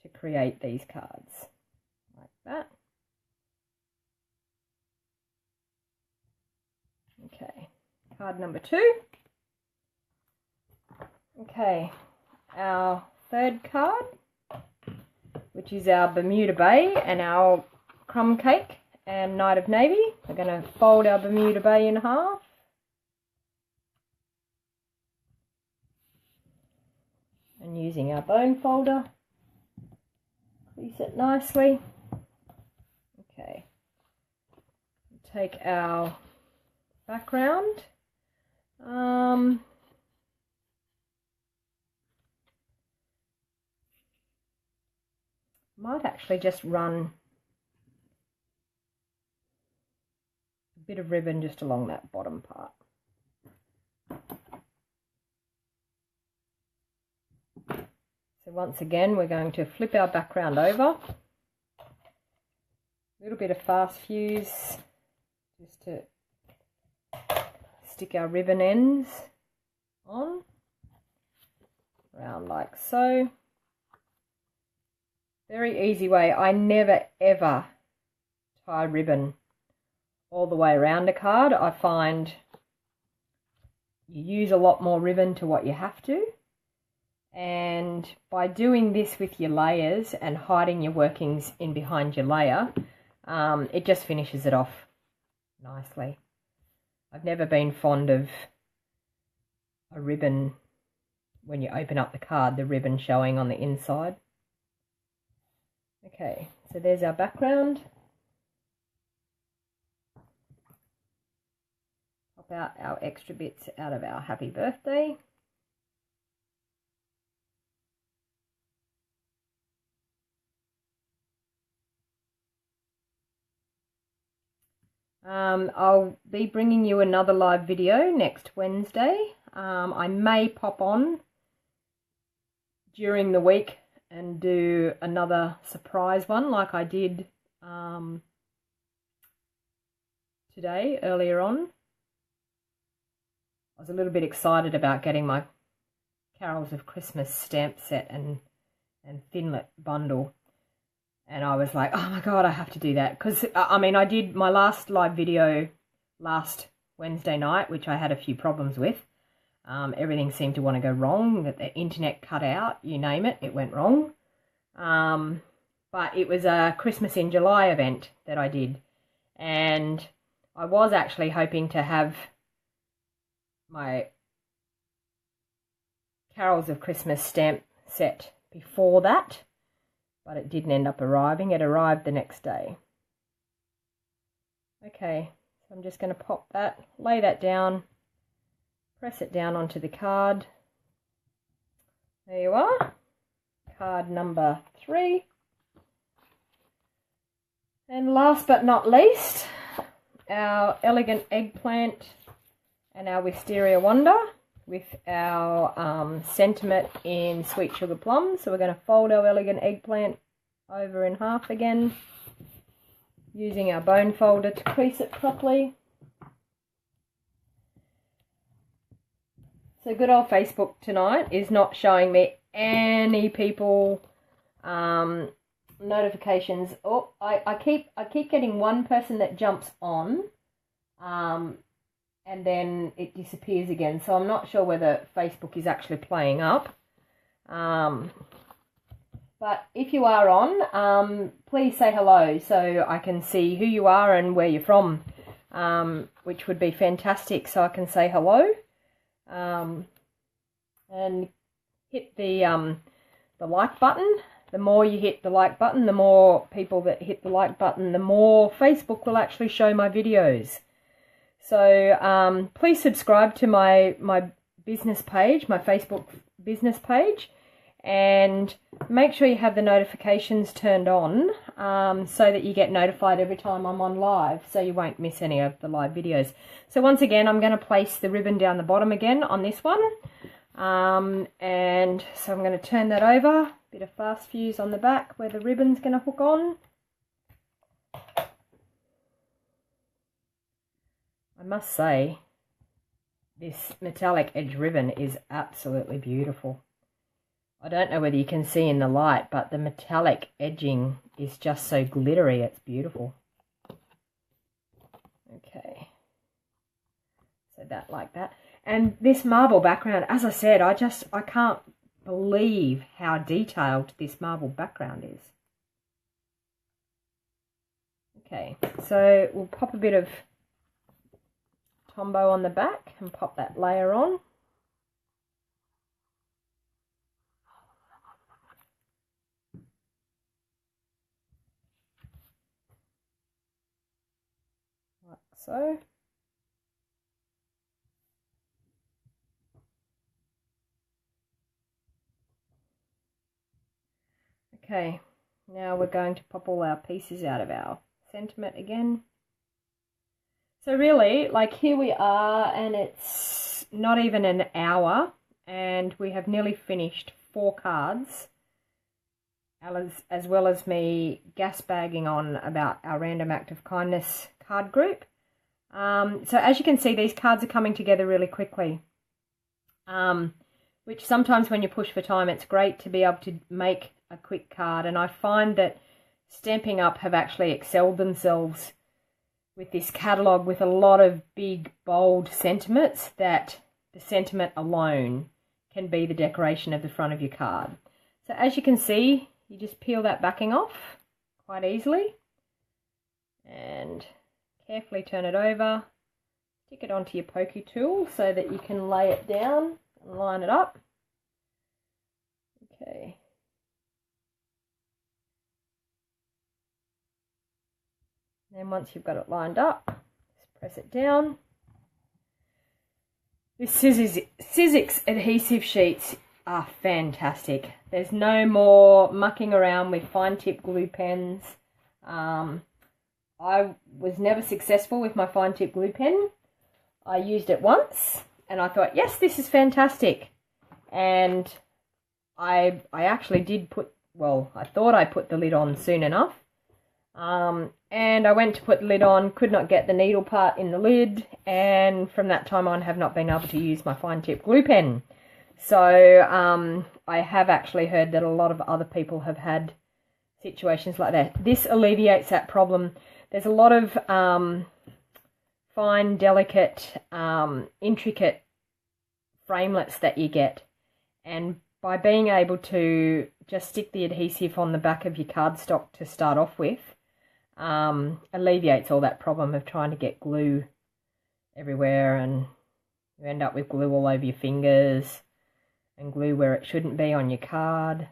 to create these cards, like that. Okay, card number 2. Okay, our third card, which is our Bermuda Bay and our crumb cake and Night of Navy. We're going to fold our Bermuda Bay in half. And using our bone folder, crease it nicely. Okay, take our background. Might actually just run a bit of ribbon just along that bottom part. So once again, we're going to flip our background over. A little bit of fast fuse just to stick our ribbon ends on, round like so. Very easy way. I never ever tie ribbon all the way around a card. I find you use a lot more ribbon to what you have to. And by doing this with your layers and hiding your workings in behind your layer, it just finishes it off nicely. I've never been fond of a ribbon, when you open up the card, the ribbon showing on the inside. Okay, so there's our background. Pop out our extra bits out of our happy birthday. I'll be bringing you another live video next Wednesday. I may pop on during the week and do another surprise one like I did today, earlier on. I was a little bit excited about getting my Carols of Christmas stamp set and Thinlet bundle. And I was like, oh my God, I have to do that. Because, I mean, I did my last live video last Wednesday night, which I had a few problems with. Everything seemed to want to go wrong, that the internet cut out, you name it, it went wrong. But it was a Christmas in July event that I did. And I was actually hoping to have my Carols of Christmas stamp set before that. But it didn't end up arriving. It arrived the next day. Okay, so I'm just going to pop that, lay that down, press it down onto the card. There you are, card number 3. And last but not least, our Elegant Eggplant and our Wisteria Wonder with our sentiment in Sweet Sugar Plum. So we're going to fold our Elegant Eggplant over in half again, using our bone folder to crease it properly. So good old Facebook tonight is not showing me any people notifications. Oh, I keep getting one person that jumps on, and then it disappears again. So I'm not sure whether Facebook is actually playing up. But if you are on, please say hello so I can see who you are and where you're from, which would be fantastic, so I can say hello. And hit the like button. The more you hit the like button, the more people that hit the like button, the more Facebook will actually show my videos. So please subscribe to my business page, my Facebook business page, and make sure you have the notifications turned on so that you get notified every time I'm on live, so you won't miss any of the live videos. So once again, I'm going to place the ribbon down the bottom again on this one. And so I'm going to turn that over, bit of fast fuse on the back where the ribbon's going to hook on. I must say, this metallic edge ribbon is absolutely beautiful. I don't know whether you can see in the light, but the metallic edging is just so glittery, it's beautiful. Okay, so that like that. And this marble background, as I said, I can't believe how detailed this marble background is. Okay, so we'll pop a bit of Tombow on the back and pop that layer on. Like so. Okay, now we're going to pop all our pieces out of our sentiment again. So really, like here we are, and it's not even an hour, and we have nearly finished 4 cards, as well as me gas bagging on about our Random Act of Kindness card group. So as you can see, these cards are coming together really quickly, which sometimes when you push for time, it's great to be able to make a quick card. And I find that Stampin' Up have actually excelled themselves with this catalogue with a lot of big, bold sentiments that the sentiment alone can be the decoration of the front of your card. So as you can see, you just peel that backing off quite easily and carefully turn it over, stick it onto your pokey tool so that you can lay it down and line it up. Okay. Then once you've got it lined up, just press it down. This Sizzix adhesive sheets are fantastic. There's no more mucking around with fine tip glue pens. I was never successful with my fine tip glue pen. I used it once and I thought, yes, this is fantastic. And I actually did put, well, I thought I put the lid on soon enough. And I went to put the lid on, could not get the needle part in the lid, and from that time on have not been able to use my fine tip glue pen. So I have actually heard that a lot of other people have had situations like that. This alleviates that problem. There's a lot of fine, delicate, intricate framelits that you get, and by being able to just stick the adhesive on the back of your cardstock to start off with, alleviates all that problem of trying to get glue everywhere, and you end up with glue all over your fingers and glue where it shouldn't be on your card.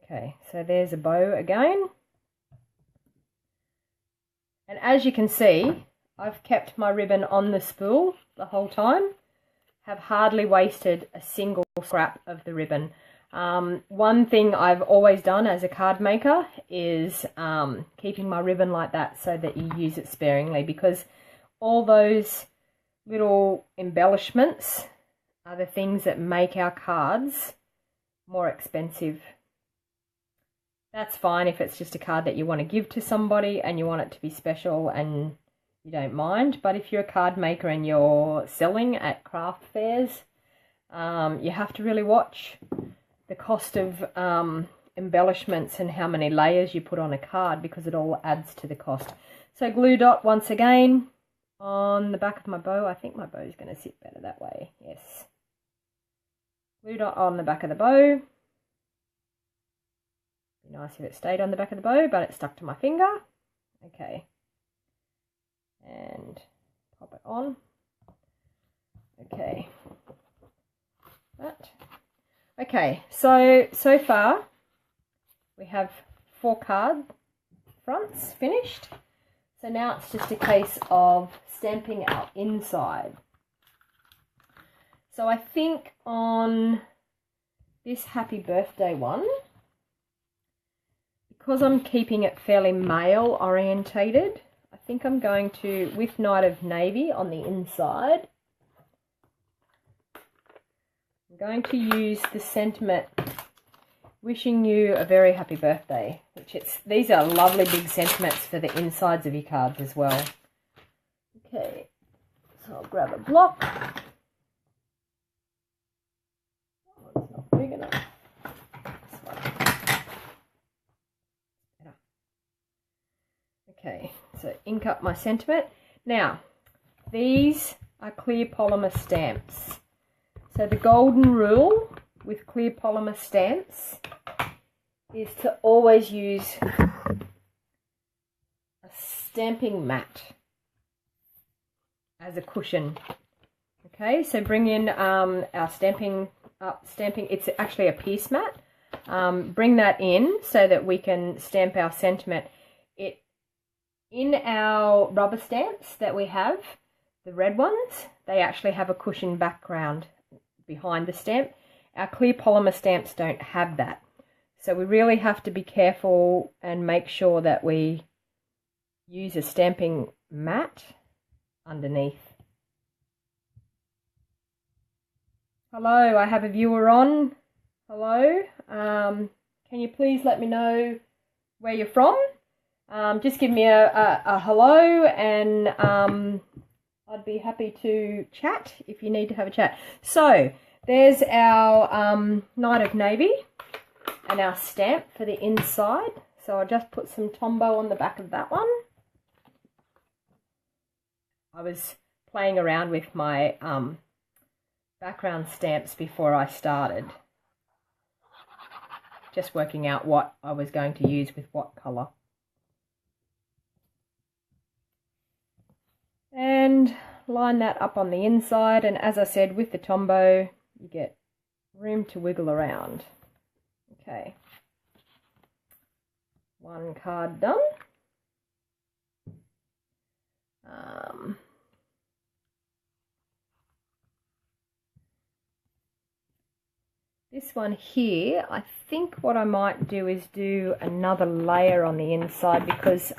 Okay, so there's a bow again. And as you can see, I've kept my ribbon on the spool the whole time. Have hardly wasted a single scrap of the ribbon. One thing I've always done as a card maker is keeping my ribbon like that so that you use it sparingly, because all those little embellishments are the things that make our cards more expensive. That's fine if it's just a card that you want to give to somebody and you want it to be special and you don't mind. But if you're a card maker and you're selling at craft fairs, you have to really watch the cost of embellishments and how many layers you put on a card, because it all adds to the cost. So glue dot once again on the back of my bow. I think my bow is going to sit better that way. Yes. Glue dot on the back of the bow. Be nice if it stayed on the back of the bow, but it stuck to my finger. Okay. And pop it on. Okay. That. Okay, so far we have 4 card fronts finished. So now it's just a case of stamping our inside. So I think on this happy birthday one, because I'm keeping it fairly male orientated, I think I'm going to, with Night of Navy on the inside, I'm going to use the sentiment, wishing you a very happy birthday, these are lovely big sentiments for the insides of your cards as well. Okay, so I'll grab a block. Oh, it's not big enough. This one. Okay, so ink up my sentiment. Now, these are clear polymer stamps. So the golden rule with clear polymer stamps is to always use a stamping mat as a cushion. Okay, so bring in our stamping, it's actually a piece mat. Bring that in so that we can stamp our sentiment. In our rubber stamps that we have, the red ones, they actually have a cushion background behind the stamp. Our clear polymer stamps don't have that. So we really have to be careful and make sure that we use a stamping mat underneath. Hello, I have a viewer on. Hello. Can you please let me know where you're from? Just give me a hello, and I'd be happy to chat if you need to have a chat. So there's our Night of Navy and our stamp for the inside. So I'll just put some Tombow on the back of that one. I was playing around with my background stamps before I started. Just working out what I was going to use with what colour. And line that up on the inside, and as I said, with the Tombow you get room to wiggle around. Okay, one card done. This one here, I think what I might do is do another layer on the inside, because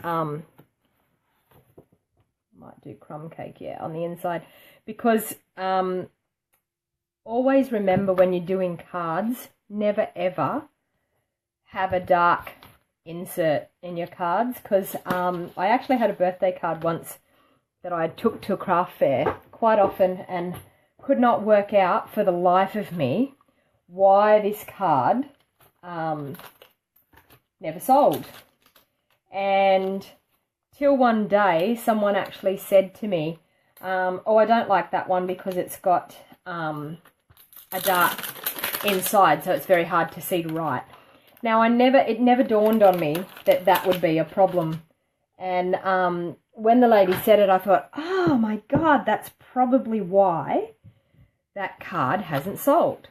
might do crumb cake, yeah, on the inside, because always remember when you're doing cards, never ever have a dark insert in your cards, because I actually had a birthday card once that I took to a craft fair quite often and could not work out for the life of me why this card never sold. And till one day someone actually said to me, oh, I don't like that one because it's got a dark inside, so it's very hard to see to write. Now it never dawned on me that that would be a problem. And when the lady said it, I thought, oh my God, that's probably why that card hasn't sold.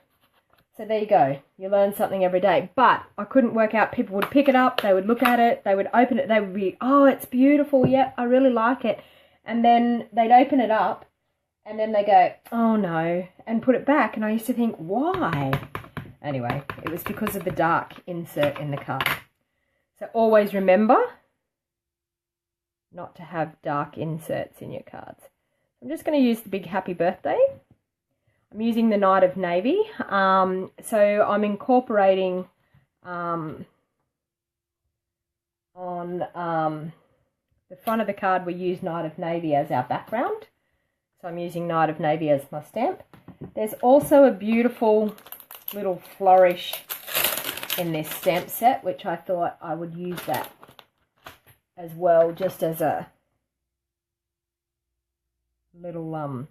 So there you go. You learn something every day. But I couldn't work out. People would pick it up. They would look at it. They would open it. They would be, oh, it's beautiful. Yep, I really like it. And then they'd open it up. And then they go, oh, no. And put it back. And I used to think, why? Anyway, it was because of the dark insert in the card. So always remember not to have dark inserts in your cards. I'm just going to use the big happy birthday. I'm using the Night of Navy, so I'm incorporating on the front of the card, we use Night of Navy as our background. So I'm using Night of Navy as my stamp. There's also a beautiful little flourish in this stamp set, which I thought I would use that as well, just as a little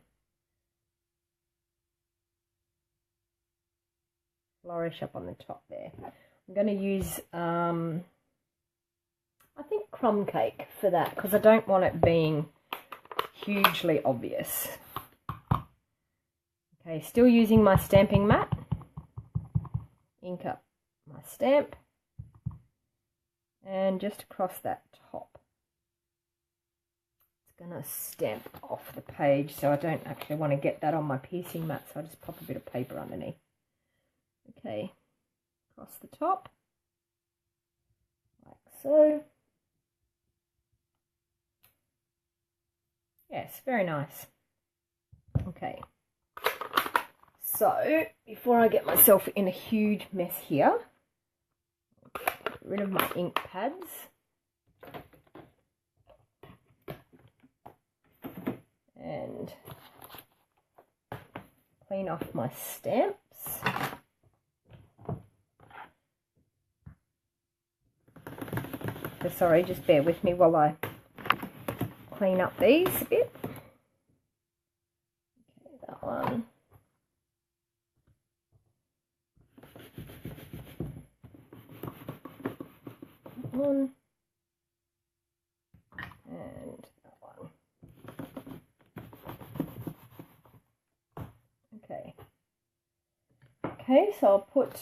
flourish up on the top there. I'm going to use I think crumb cake for that, because I don't want it being hugely obvious. Okay, still using my stamping mat. Ink up my stamp and just across that top. It's going to stamp off the page, so I don't actually want to get that on my piecing mat, so I just pop a bit of paper underneath. Okay, across the top, like so. Yes, very nice. Okay, so before I get myself in a huge mess here, get rid of my ink pads. And clean off my stamps. So sorry, just bear with me while I clean up these a bit. Okay, that one. That one. And that one. Okay. Okay, so I'll put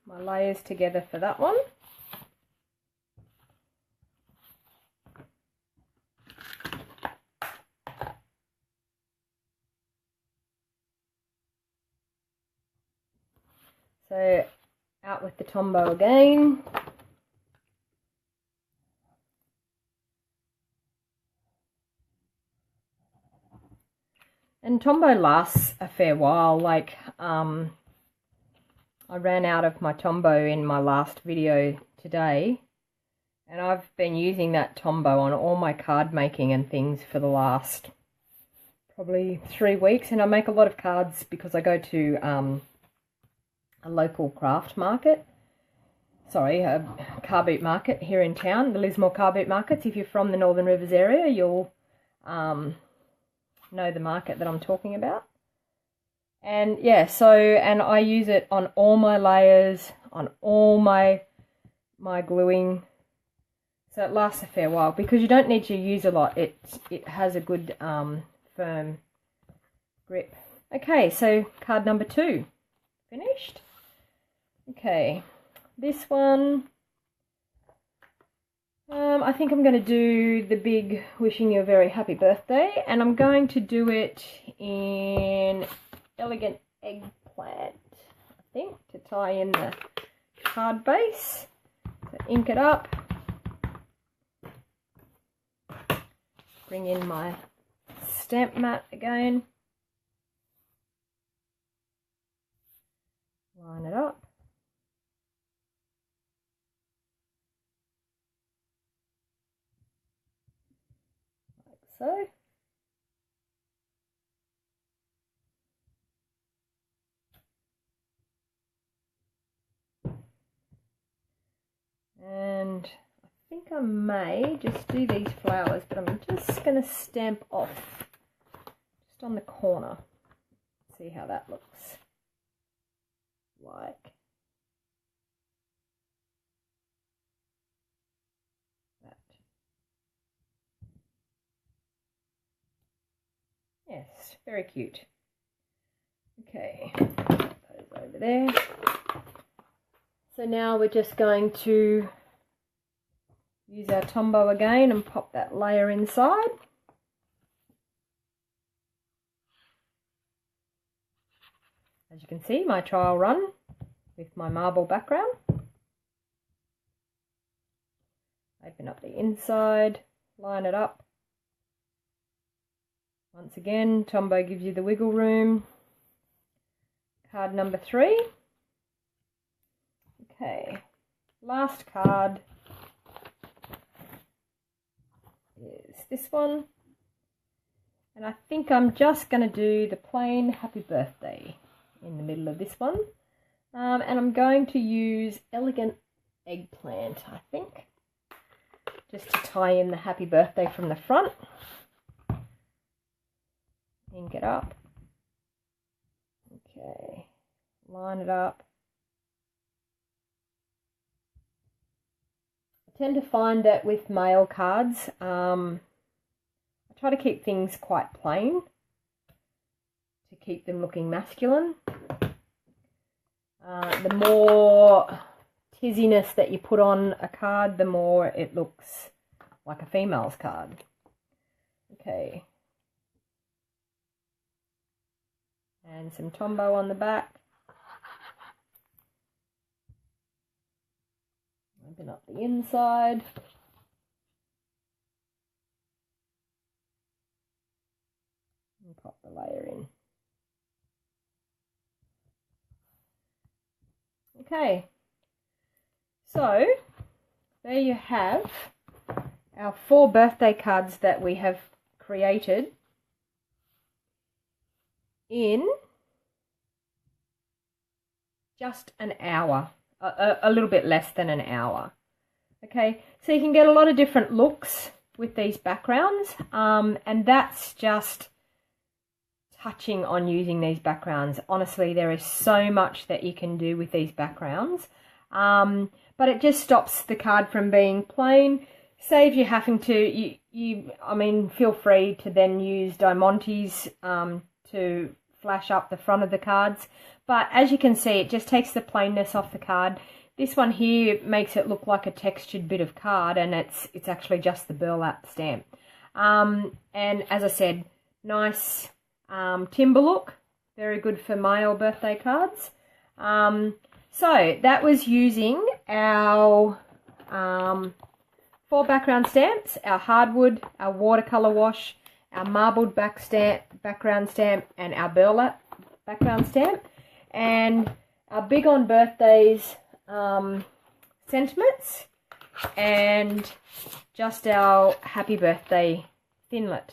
my layers together for that one. So out with the Tombow again. And Tombow lasts a fair while. Like I ran out of my Tombow in my last video today, and I've been using that Tombow on all my card making and things for the last probably 3 weeks. And I make a lot of cards because I go to a local craft market, a car boot market here in town, the Lismore car boot markets. If you're from the Northern Rivers area, you'll know the market that I'm talking about. And yeah, so, and I use it on all my layers, on all my gluing, so it lasts a fair while because you don't need to use a lot. It has a good firm grip. Okay, so card number 2 finished. Okay, this one, I think I'm going to do the big wishing you a very happy birthday, and I'm going to do it in Elegant Eggplant, I think, to tie in the card base. So ink it up, bring in my stamp mat again, line it up. So, and I think I may just do these flowers, but I'm just going to stamp off just on the corner, see how that looks like. Yes, very cute. Okay, put those over there. So now we're just going to use our Tombow again and pop that layer inside. As you can see, my trial run with my marble background. Open up the inside, line it up. Once again, Tombow gives you the wiggle room. Card number 3. Okay, last card is this one. And I think I'm just going to do the plain happy birthday in the middle of this one. And I'm going to use Elegant Eggplant, I think, just to tie in the happy birthday from the front. Ink it up. Okay, line it up. I tend to find that with mail cards, I try to keep things quite plain to keep them looking masculine. The more tizziness that you put on a card, the more it looks like a female's card. Okay. And some Tombow on the back. Open up the inside. And pop the layer in. Okay. So, there you have our 4 birthday cards that we have created in just an hour, a little bit less than an hour. Okay, so you can get a lot of different looks with these backgrounds, and that's just touching on using these backgrounds. Honestly, there is so much that you can do with these backgrounds, but it just stops the card from being plain, saves you having to, I mean, feel free to then use Diamantes to flash up the front of the cards, but as you can see, it just takes the plainness off the card. This one here makes it look like a textured bit of card, and it's actually just the burlap stamp. And as I said, nice timber look, very good for male birthday cards. So that was using our 4 background stamps, our hardwood, our watercolor wash, our marbled background stamp, and our burlap background stamp, and our big on birthdays sentiments, and just our happy birthday thinlet.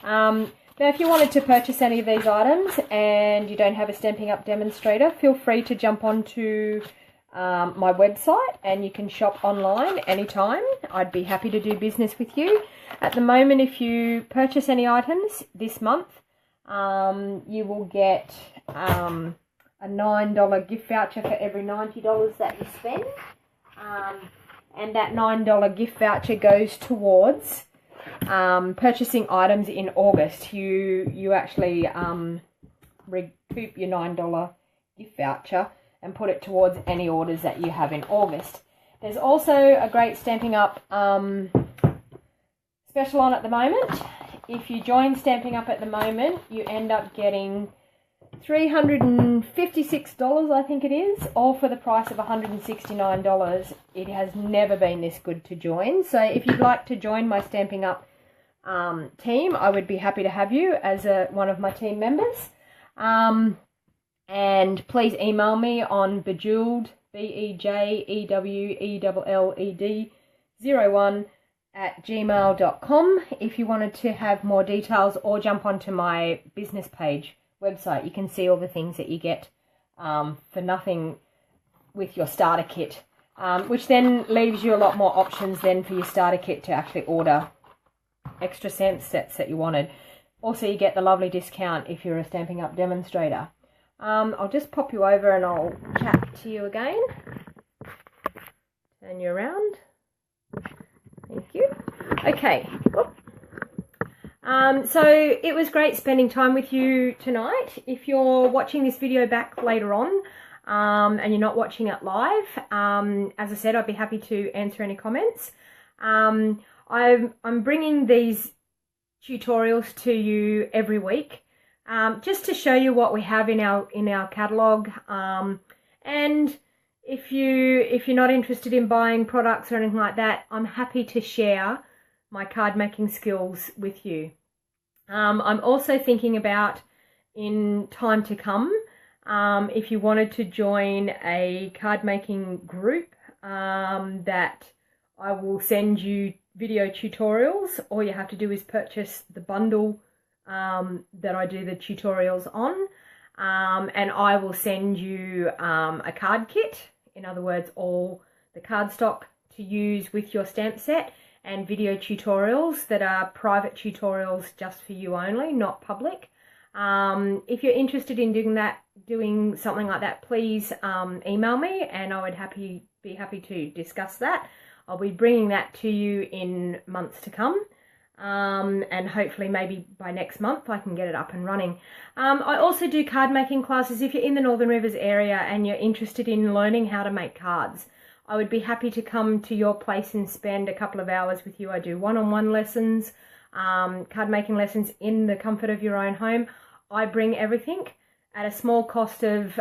Now, if you wanted to purchase any of these items and you don't have a Stampin' Up demonstrator, feel free to jump onto my website and you can shop online anytime. I'd be happy to do business with you. At the moment, if you purchase any items this month, you will get a $9 gift voucher for every $90 that you spend. And that $9 gift voucher goes towards purchasing items in August. You actually recoup your $9 gift voucher and put it towards any orders that you have in August. There's also a great Stampin' Up special on at the moment. If you join Stampin' Up at the moment, you end up getting $356, I think it is, all for the price of $169. It has never been this good to join. So if you'd like to join my Stampin' Up team, I would be happy to have you as one of my team members. And please email me on bejeweled, BEJEWELLED 01@gmail.com if you wanted to have more details, or jump onto my business page website. You can see all the things that you get for nothing with your starter kit, which then leaves you a lot more options then for your starter kit to actually order extra stamp sets that you wanted. Also, you get the lovely discount if you're a Stampin' Up demonstrator. I'll just pop you over and I'll chat to you again. Turn you around. Thank you. Okay. So it was great spending time with you tonight. If you're watching this video back later on and you're not watching it live, as I said, I'd be happy to answer any comments. I'm bringing these tutorials to you every week, just to show you what we have in our catalogue. And if you're not interested in buying products or anything like that, I'm happy to share my card making skills with you. I'm also thinking about, in time to come, if you wanted to join a card making group, that I will send you video tutorials. All you have to do is purchase the bundle that I do the tutorials on. and I will send you a card kit. In other words, all the cardstock to use with your stamp set, and video tutorials that are private tutorials just for you only, not public. If you're interested in doing something like that, please email me, and I would be happy to discuss that. I'll be bringing that to you in months to come, and hopefully maybe by next month I can get it up and running. I also do card making classes. If you're in the Northern Rivers area and you're interested in learning how to make cards, I would be happy to come to your place and spend a couple of hours with you. I do one-on-one lessons, card making lessons in the comfort of your own home. I bring everything at a small cost of,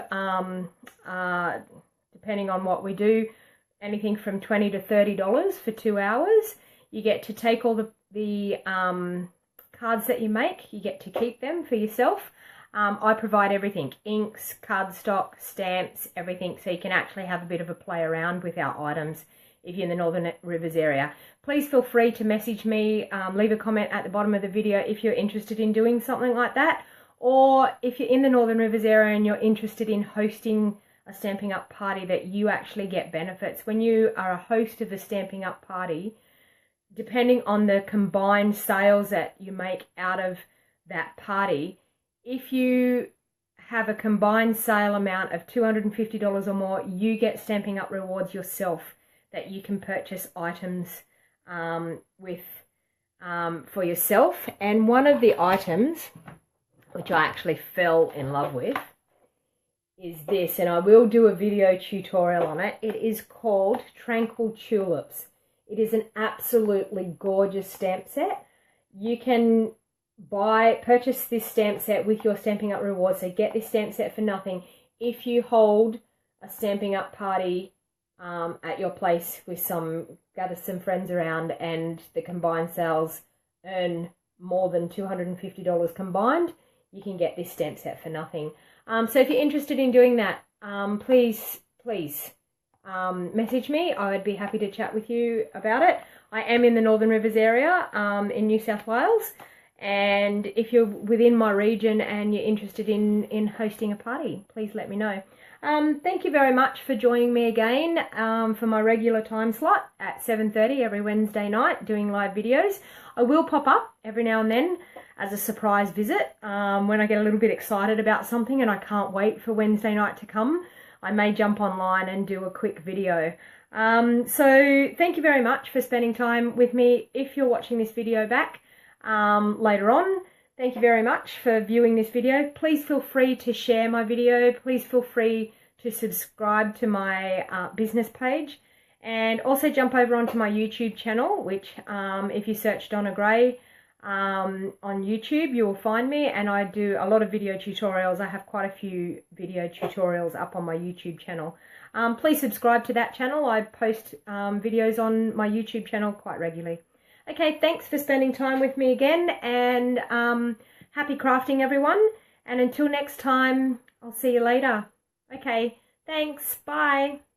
depending on what we do, anything from $20 to $30 for 2 hours. You get to take all the cards that you make. You get to keep them for yourself. I provide everything: inks, cardstock, stamps, everything, so you can actually have a bit of a play around with our items if you're in the Northern Rivers area. Please feel free to message me, leave a comment at the bottom of the video if you're interested in doing something like that, or if you're in the Northern Rivers area and you're interested in hosting a Stampin' Up party that you actually get benefits. When you are a host of a Stampin' Up party, depending on the combined sales that you make out of that party, if you have a combined sale amount of $250 or more, you get Stampin' Up rewards yourself that you can purchase items with for yourself. And one of the items, which I actually fell in love with, is this, and I will do a video tutorial on it. It is called Tranquil Tulips. It is an absolutely gorgeous stamp set. You can purchase this stamp set with your Stampin' Up rewards, so get this stamp set for nothing if you hold a Stampin' Up party at your place with gather some friends around, and the combined sales earn more than $250 combined. You can get this stamp set for nothing. So if you're interested in doing that, please message me. I would be happy to chat with you about it. I am in the Northern Rivers area in New South Wales, and if you're within my region and you're interested in hosting a party, please let me know. Thank you very much for joining me again for my regular time slot at 7:30 every Wednesday night doing live videos. I will pop up every now and then as a surprise visit when I get a little bit excited about something and I can't wait for Wednesday night to come. I may jump online and do a quick video. So thank you very much for spending time with me. If you're watching this video back later on, thank you very much for viewing this video. Please feel free to share my video. Please feel free to subscribe to my business page, and also jump over onto my YouTube channel, which if you search Donna Gray on YouTube, you will find me, and I do a lot of video tutorials. I have quite a few video tutorials up on my YouTube channel. Please subscribe to that channel. I post videos on my YouTube channel quite regularly. Okay, thanks for spending time with me again, and happy crafting, everyone. And until next time, I'll see you later. Okay, thanks. Bye.